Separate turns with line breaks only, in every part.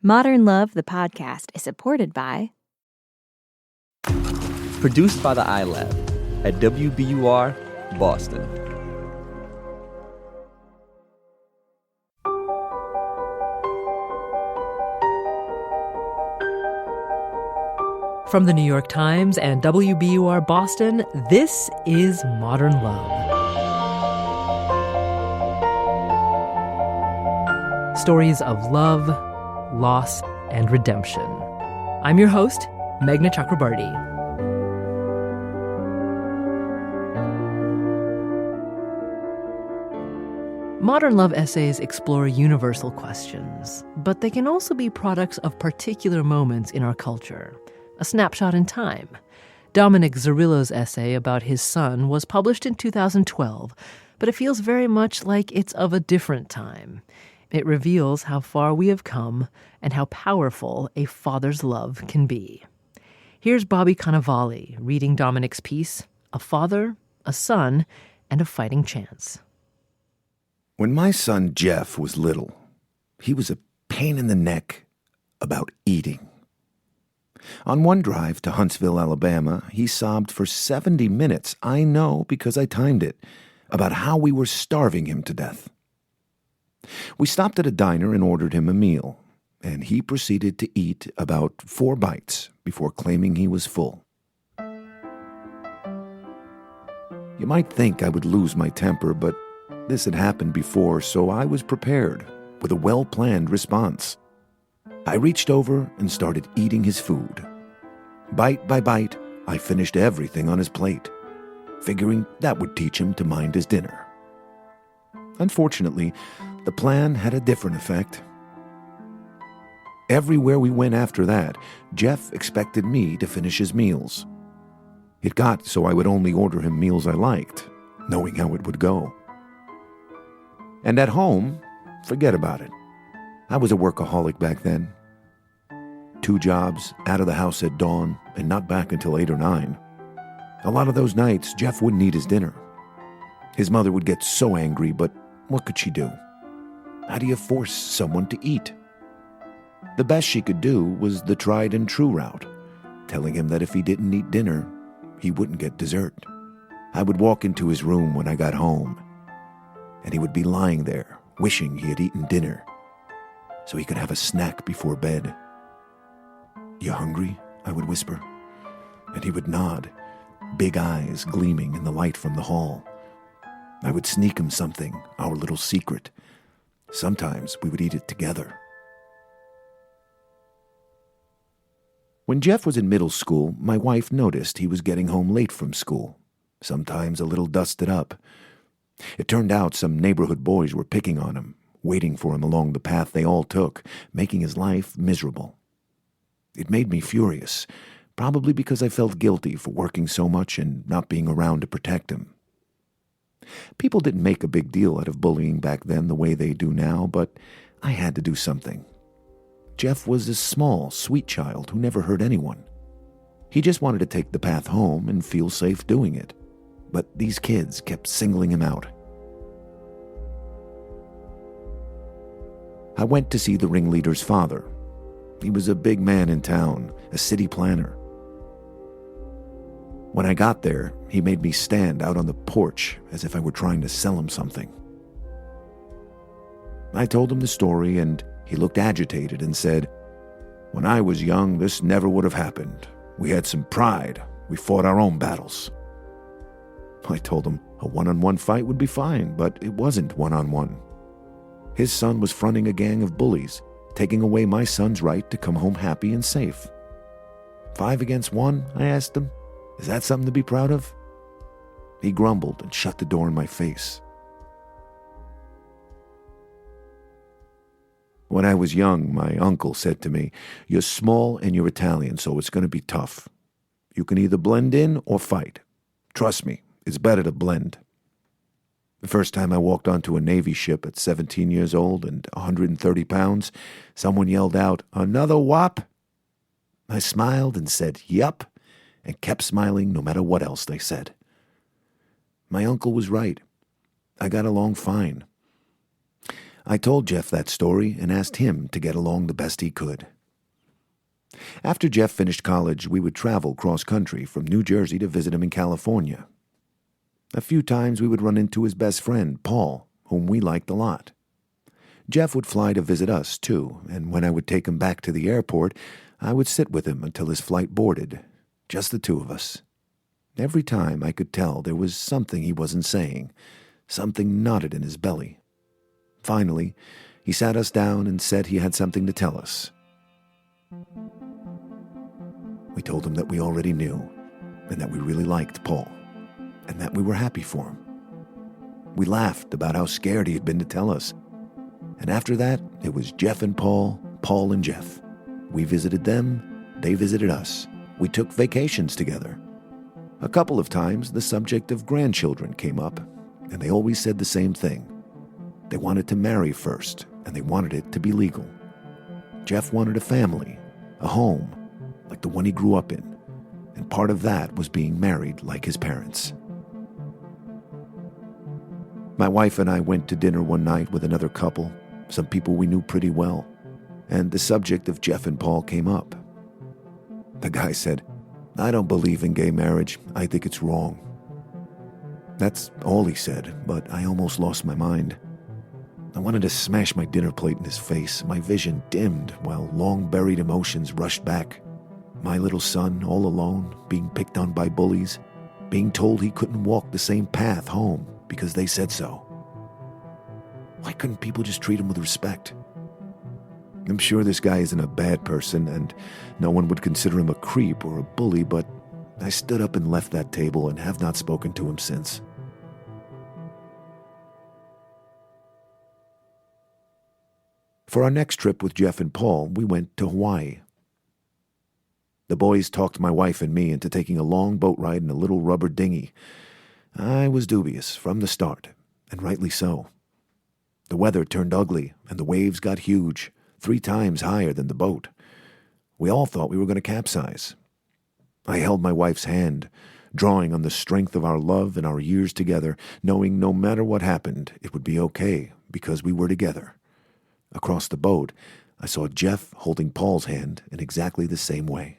Modern Love, the podcast, is supported by...
Produced by the iLab at WBUR, Boston.
From the New York Times and WBUR Boston, this is Modern Love. Stories of love, loss, and redemption. I'm your host, Meghna Chakrabarty. Modern love essays explore universal questions, but they can also be products of particular moments in our culture. A snapshot in time. Dominick Zarrillo's essay about his son was published in 2012, but it feels very much like it's of a different time. It reveals how far we have come and how powerful a father's love can be. Here's Bobby Cannavale reading Dominick's piece, A Father, a Son, and a Fighting Chance.
When my son Jeff was little, he was a pain in the neck about eating. On one drive to Huntsville, Alabama, he sobbed for 70 minutes, I know because I timed it, about how we were starving him to death. We stopped at a diner and ordered him a meal, and he proceeded to eat about 4 bites before claiming he was full. You might think I would lose my temper, but this had happened before, so I was prepared with a well-planned response. I reached over and started eating his food. Bite by bite, I finished everything on his plate, figuring that would teach him to mind his dinner. Unfortunately, the plan had a different effect. Everywhere we went after that, Jeff expected me to finish his meals. It got so I would only order him meals I liked, knowing how it would go. And at home, forget about it. I was a workaholic back then. 2 jobs, out of the house at dawn, and not back until 8 or 9. A lot of those nights, Jeff wouldn't eat his dinner. His mother would get so angry, but what could she do? How do you force someone to eat? The best she could do was the tried and true route, telling him that if he didn't eat dinner, he wouldn't get dessert. I would walk into his room when I got home, and he would be lying there, wishing he had eaten dinner, so he could have a snack before bed. You hungry? I would whisper, and he would nod, big eyes gleaming in the light from the hall. I would sneak him something, our little secret. Sometimes we would eat it together. When Jeff was in middle school, my wife noticed he was getting home late from school, sometimes a little dusted up. It turned out some neighborhood boys were picking on him, waiting for him along the path they all took, making his life miserable. It made me furious, probably because I felt guilty for working so much and not being around to protect him. People didn't make a big deal out of bullying back then the way they do now, but I had to do something. Jeff was a small, sweet child who never hurt anyone. He just wanted to take the path home and feel safe doing it. But these kids kept singling him out. I went to see the ringleader's father. He was a big man in town, a city planner. When I got there, he made me stand out on the porch as if I were trying to sell him something. I told him the story, and he looked agitated and said, "When I was young, this never would have happened. We had some pride. We fought our own battles." I told him a one-on-one fight would be fine, but it wasn't one-on-one. His son was fronting a gang of bullies, taking away my son's right to come home happy and safe. 5 against 1, I asked him. Is that something to be proud of? He grumbled and shut the door in my face. When I was young, my uncle said to me, "You're small and you're Italian, so it's going to be tough. You can either blend in or fight. Trust me, it's better to blend." The first time I walked onto a Navy ship at 17 years old and 130 pounds, someone yelled out, "Another whop?" I smiled and said, "Yup," and kept smiling no matter what else they said. My uncle was right. I got along fine. I told Jeff that story and asked him to get along the best he could. After Jeff finished college, we would travel cross-country from New Jersey to visit him in California. A few times we would run into his best friend, Paul, whom we liked a lot. Jeff would fly to visit us, too, and when I would take him back to the airport, I would sit with him until his flight boarded, just the two of us. Every time I could tell there was something he wasn't saying, something knotted in his belly. Finally, he sat us down and said he had something to tell us. We told him that we already knew, and that we really liked Paul, and that we were happy for him. We laughed about how scared he had been to tell us. And after that, it was Jeff and Paul, Paul and Jeff. We visited them, they visited us. We took vacations together. A couple of times, the subject of grandchildren came up, and they always said the same thing. They wanted to marry first, and they wanted it to be legal. Jeff wanted a family, a home, like the one he grew up in, and part of that was being married like his parents. My wife and I went to dinner one night with another couple, some people we knew pretty well, and the subject of Jeff and Paul came up. The guy said, "I don't believe in gay marriage. I think it's wrong." That's all he said, but I almost lost my mind. I wanted to smash my dinner plate in his face. My vision dimmed while long-buried emotions rushed back. My little son, all alone, being picked on by bullies, being told he couldn't walk the same path home because they said so. Why couldn't people just treat him with respect? I'm sure this guy isn't a bad person, and no one would consider him a creep or a bully, but I stood up and left that table and have not spoken to him since. For our next trip with Jeff and Paul, we went to Hawaii. The boys talked my wife and me into taking a long boat ride in a little rubber dinghy. I was dubious from the start, and rightly so. The weather turned ugly, and the waves got huge, 3 times higher than the boat. We all thought we were going to capsize. I held my wife's hand, drawing on the strength of our love and our years together, knowing no matter what happened, it would be okay because we were together. Across the boat, I saw Jeff holding Paul's hand in exactly the same way.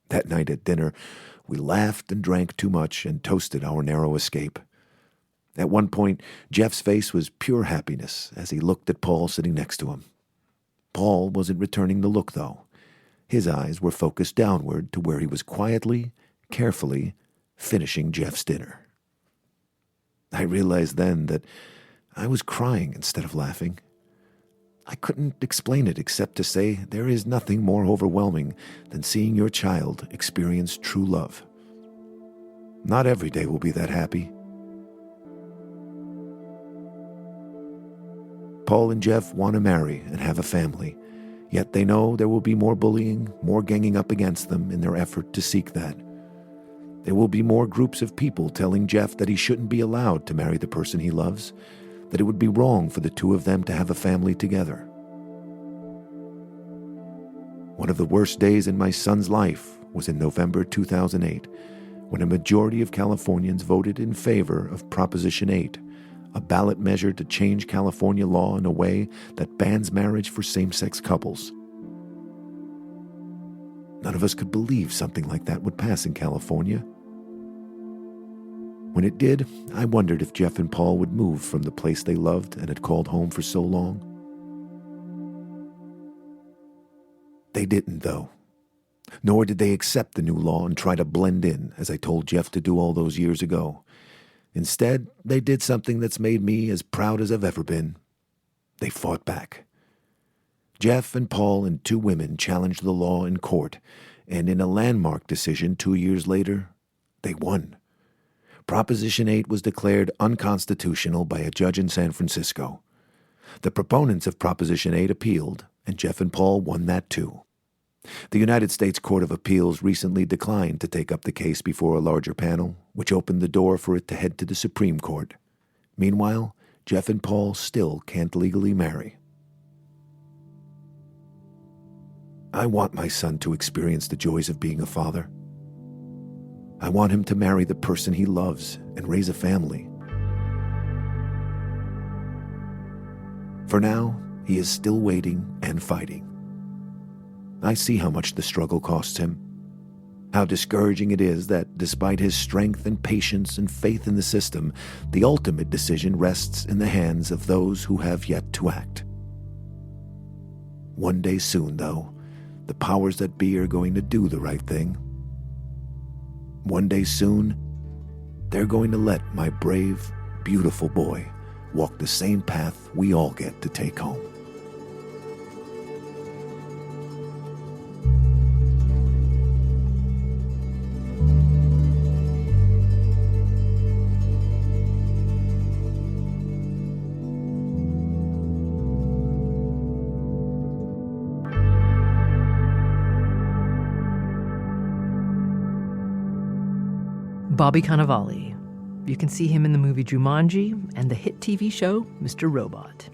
That night at dinner, we laughed and drank too much and toasted our narrow escape. At one point, Jeff's face was pure happiness as he looked at Paul sitting next to him. Paul wasn't returning the look, though. His eyes were focused downward to where he was quietly, carefully finishing Jeff's dinner. I realized then that I was crying instead of laughing. I couldn't explain it except to say there is nothing more overwhelming than seeing your child experience true love. Not every day will be that happy. Paul and Jeff want to marry and have a family, yet they know there will be more bullying, more ganging up against them in their effort to seek that. There will be more groups of people telling Jeff that he shouldn't be allowed to marry the person he loves, that it would be wrong for the two of them to have a family together. One of the worst days in my son's life was in November 2008, when a majority of Californians voted in favor of Proposition 8, a ballot measure to change California law in a way that bans marriage for same-sex couples. None of us could believe something like that would pass in California. When it did, I wondered if Jeff and Paul would move from the place they loved and had called home for so long. They didn't, though. Nor did they accept the new law and try to blend in, as I told Jeff to do all those years ago. Instead, they did something that's made me as proud as I've ever been. They fought back. Jeff and Paul and 2 women challenged the law in court, and in a landmark decision 2 years later, they won. Proposition 8 was declared unconstitutional by a judge in San Francisco. The proponents of Proposition 8 appealed, and Jeff and Paul won that too. The United States Court of Appeals recently declined to take up the case before a larger panel, which opened the door for it to head to the Supreme Court. Meanwhile, Jeff and Paul still can't legally marry. I want my son to experience the joys of being a father. I want him to marry the person he loves and raise a family. For now, he is still waiting and fighting. I see how much the struggle costs him, how discouraging it is that despite his strength and patience and faith in the system, the ultimate decision rests in the hands of those who have yet to act. One day soon, though, the powers that be are going to do the right thing. One day soon, they're going to let my brave, beautiful boy walk the same path we all get to take home.
Bobby Cannavale. You can see him in the movie Jumanji and the hit TV show Mr. Robot.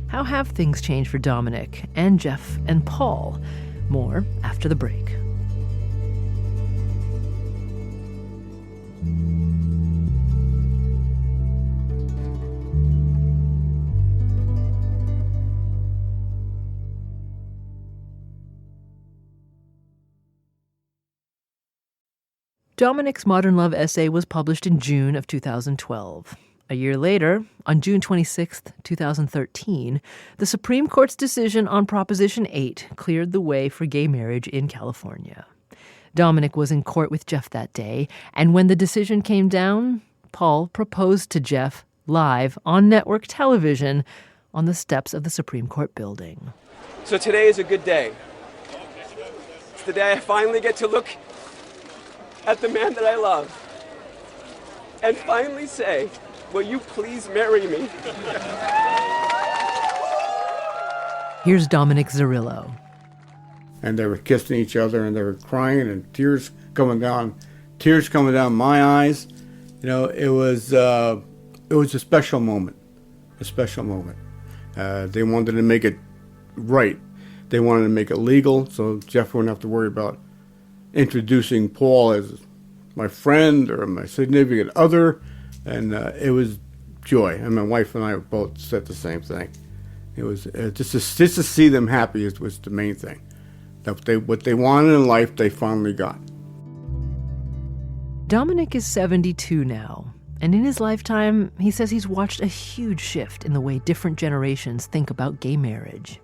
How have things changed for Dominick and Jeff and Paul? More after the break. Dominick's Modern Love essay was published in June of 2012. A year later, on June 26, 2013, the Supreme Court's decision on Proposition 8 cleared the way for gay marriage in California. Dominick was in court with Jeff that day, and when the decision came down, Paul proposed to Jeff live on network television on the steps of the Supreme Court building.
So today is a good day. It's the day I finally get to look at the man that I love and finally say, will you please marry me?
Here's Dominick Zarrillo.
And they were kissing each other and they were crying and tears coming down my eyes. You know, it was a special moment, They wanted to make it right. They wanted to make it legal so Jeff wouldn't have to worry about introducing Paul as my friend or my significant other, and it was joy. And my wife and I both said the same thing. It was just to see them happy was the main thing. That what they wanted in life, they finally got.
Dominick is 72 now, and in his lifetime, he says he's watched a huge shift in the way different generations think about gay marriage.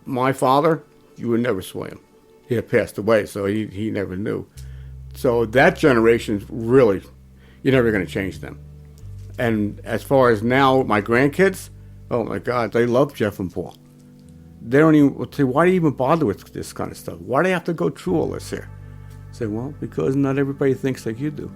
My father, you would never sway him. He had passed away, so he never knew. So that generation, really, you're never going to change them. And as far as now, my grandkids, oh my God, they love Jeff and Paul. They don't even say, why do you even bother with this kind of stuff? Why do you have to go through all this here? I say, well, because not everybody thinks like you do.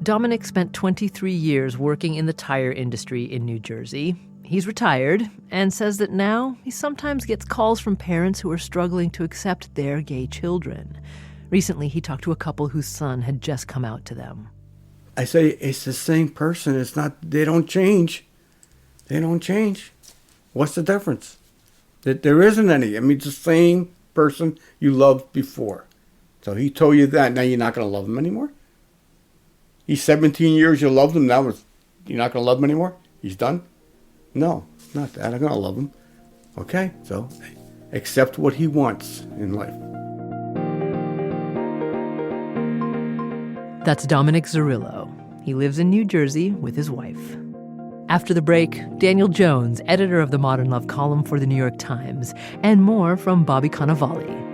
Dominick spent 23 years working in the tire industry in New Jersey. He's retired and says that now he sometimes gets calls from parents who are struggling to accept their gay children. Recently, he talked to a couple whose son had just come out to them.
I say, it's the same person. They don't change. What's the difference? That there isn't any. I mean, it's the same person you loved before. So he told you that. Now you're not going to love him anymore? He's 17 years, you loved him. Now you're not going to love him anymore? He's done? No, it's not that. I'm going to love him. Okay, so accept what he wants in life.
That's Dominick Zarrillo. He lives in New Jersey with his wife. After the break, Daniel Jones, editor of the Modern Love column for the New York Times, and more from Bobby Cannavale.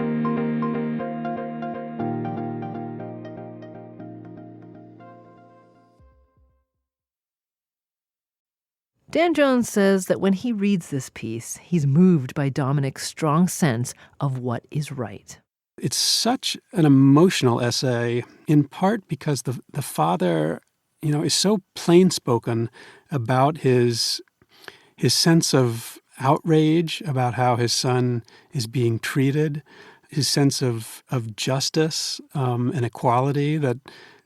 Dan Jones says that when he reads this piece, he's moved by Dominick's strong sense of what is right.
It's such an emotional essay, in part because the father, is so plain-spoken about his sense of outrage about how his son is being treated, his sense of justice and equality, that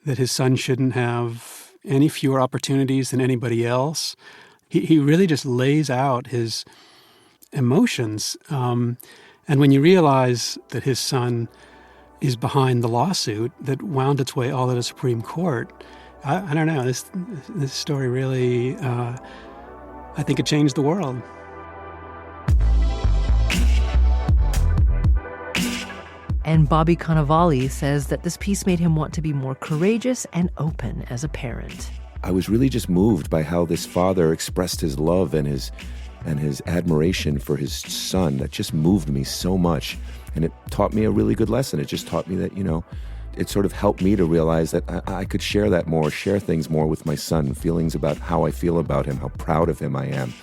his son shouldn't have any fewer opportunities than anybody else. He really just lays out his emotions. And when you realize that his son is behind the lawsuit that wound its way all to the Supreme Court, I don't know, this story really, I think it changed the world.
And Bobby Cannavale says that this piece made him want to be more courageous and open as a parent.
I was really just moved by how this father expressed his love and his admiration for his son. That just moved me so much. And it taught me a really good lesson. It just taught me that, it sort of helped me to realize that I could share that more, share things more with my son, feelings about how I feel about him, how proud of him I am.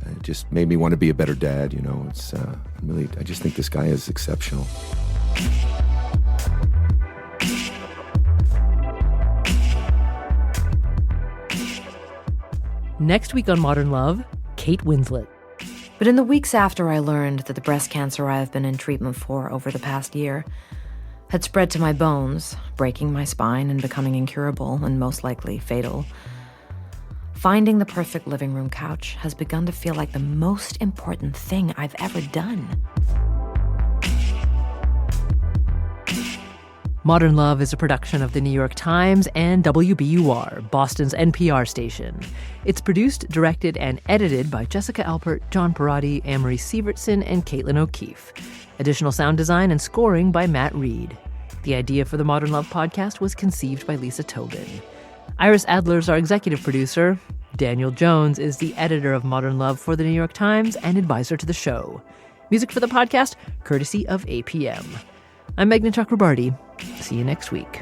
It just made me want to be a better dad, I just think this guy is exceptional.
Next week on Modern Love, Kate Winslet.
But in the weeks after I learned that the breast cancer I have been in treatment for over the past year had spread to my bones, breaking my spine and becoming incurable and most likely fatal, finding the perfect living room couch has begun to feel like the most important thing I've ever done.
Modern Love is a production of The New York Times and WBUR, Boston's NPR station. It's produced, directed, and edited by Jessica Alpert, John Perotti, Amory Sievertson, and Caitlin O'Keefe. Additional sound design and scoring by Matt Reed. The idea for the Modern Love podcast was conceived by Lisa Tobin. Iris Adler is our executive producer. Daniel Jones is the editor of Modern Love for The New York Times and advisor to the show. Music for the podcast, courtesy of APM. I'm Meghna Chakrabarti. See you next week.